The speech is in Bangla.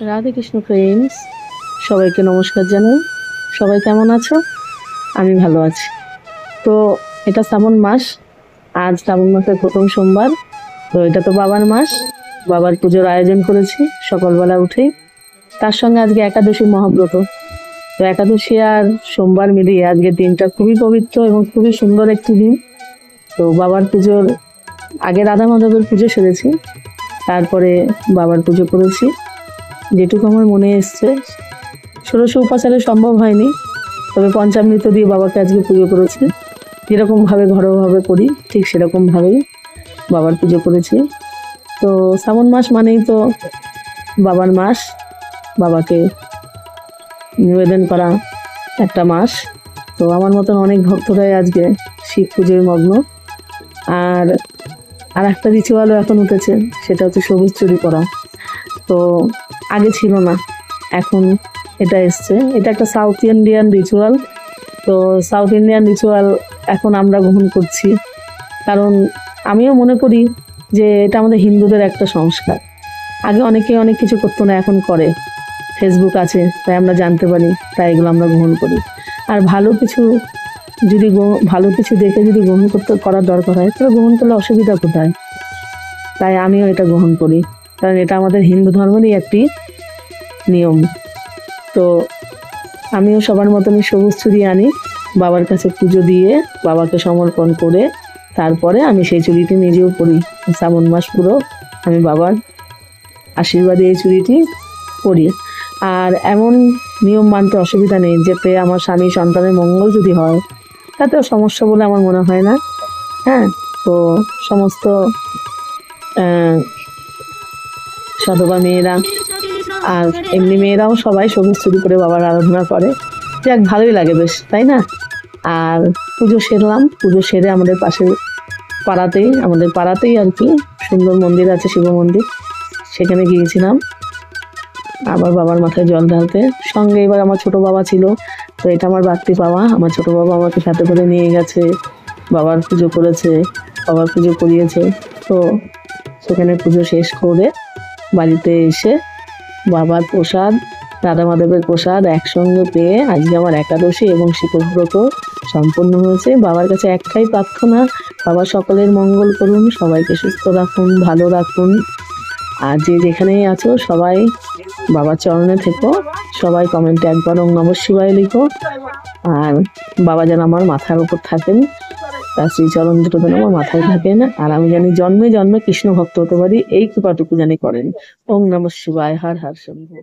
রাধে কৃষ্ণ ফ্রেন্ডস, সবাইকে নমস্কার জানাই। সবাই কেমন আছো? আমি ভালো আছি। তো এটা শ্রাবণ মাস, আজ শ্রাবণ মাসের প্রথম সোমবার। তো এটা তো বাবার মাস, বাবার পুজোর আয়োজন করেছি সকালবেলা উঠেই। তার সঙ্গে আজকে একাদশী মহাব্রত। তো একাদশী আর সোমবার মিলিয়ে আজকে দিনটা খুবই পবিত্র এবং খুবই সুন্দর একটি দিন। তো বাবার পুজোর আগে রাধা মাধবের পুজো সেরেছি, তারপরে বাবার পুজো করেছি। যেটুকু আমার মনে এসছে, ষোড়শ উপাচারে সম্ভব হয়নি, তবে পঞ্চামৃত দিয়ে বাবাকে আজকে পুজো করেছি। যেরকমভাবে ঘরোয়াভাবে করি ঠিক সেরকমভাবেই বাবার পুজো করেছি। তো শ্রাবণ মাস মানেই তো বাবার মাস, বাবাকে নিবেদন করা একটা মাস। তো আমার মতন অনেক ভক্তরাই আজকে শিব পুজোয় মগ্ন। আর আর একটা রিচুয়ালও এখন উঠেছে, সেটা হচ্ছে সবুজ চুড়ি পরা। তো আগে ছিল না, এখন এটা এসছে। এটা একটা সাউথ ইন্ডিয়ান রিচুয়াল। তো সাউথ ইন্ডিয়ান রিচুয়াল এখন আমরা গ্রহণ করছি, কারণ আমিও মনে করি যে এটা আমাদের হিন্দুদের একটা সংস্কার। আগে অনেকে অনেক কিছু করতো না, এখন করে। ফেসবুক আছে তাই আমরা জানতে পারি, তাই এগুলো আমরা গ্রহণ করি। আর ভালো কিছু ভালো কিছু দেখে যদি গ্রহণ করার দরকার হয়, তাহলে গ্রহণ করলে অসুবিধা কোথায়? তাই আমিও এটা গ্রহণ করি, কারণ এটা আমাদের হিন্দু ধর্মেরই একটি নিয়ম। তো আমিও সবার মতনই সবুজ চুড়ি আনি, বাবার কাছে পুজো দিয়ে বাবাকে সমর্পণ করে তারপরে আমি সেই চুড়িটি নিজেও পরি। শ্রাবণ মাস পুরো আমি বাবার আশীর্বাদে এই চুড়িটি পরি। আর এমন নিয়ম মানতে অসুবিধা নেই, যেতে আমার স্বামী সন্তানের মঙ্গল যদি হয়, তাতেও সমস্যা বলে আমার মনে হয় না। হ্যাঁ, তো সমস্ত সধবা মেয়েরা আর এমনি মেয়েরাও সবাই সবুজ চুড়ি করে বাবার আরাধনা করে। যাক, ভালোই লাগে বেশ, তাই না? আর পুজো সেরলাম, পুজো সেরে আমাদের পাড়াতেই আর কি সুন্দর মন্দির আছে, শিব মন্দির, সেখানে গিয়েছিলাম আবার বাবার মাথায় জল ঢালতে। সঙ্গে এবার আমার ছোট বাবা ছিল, তো এটা আমার বাড়তি পাওয়া। আমার ছোট বাবা আমাকে সাথে করে নিয়ে গেছে, বাবার পুজো করেছে, বাবার পুজো করিয়েছে। তো সেখানে পুজো শেষ করে বাড়িতে এসে বাবার প্রসাদ, রাধা মাধবের প্রসাদ একসঙ্গে পেয়ে আজকে আমার একাদশী এবং শিবব্রত সম্পন্ন হয়েছে। বাবার কাছে একটাই প্রার্থনা, বাবা সকলের মঙ্গল করুন, সবাইকে সুস্থ রাখুন, ভালো রাখুন। আর যে যেখানেই আছো সবাই বাবার চরণে থেকো। সবাই কমেন্টে একবার ওম নমঃ শিবায় লিখো। আর বাবা যেন আমার মাথার উপর থাকেন, তার শ্রীচরণ দুটো যেন আমার মাথায় থাকেন। আর আমি জানি জন্মে জন্মে কৃষ্ণ ভক্ত হতে পারি, এই কৃপাটুকু জানি করেন। ওম নমঃ শিবায়। হর হর শম্ভু।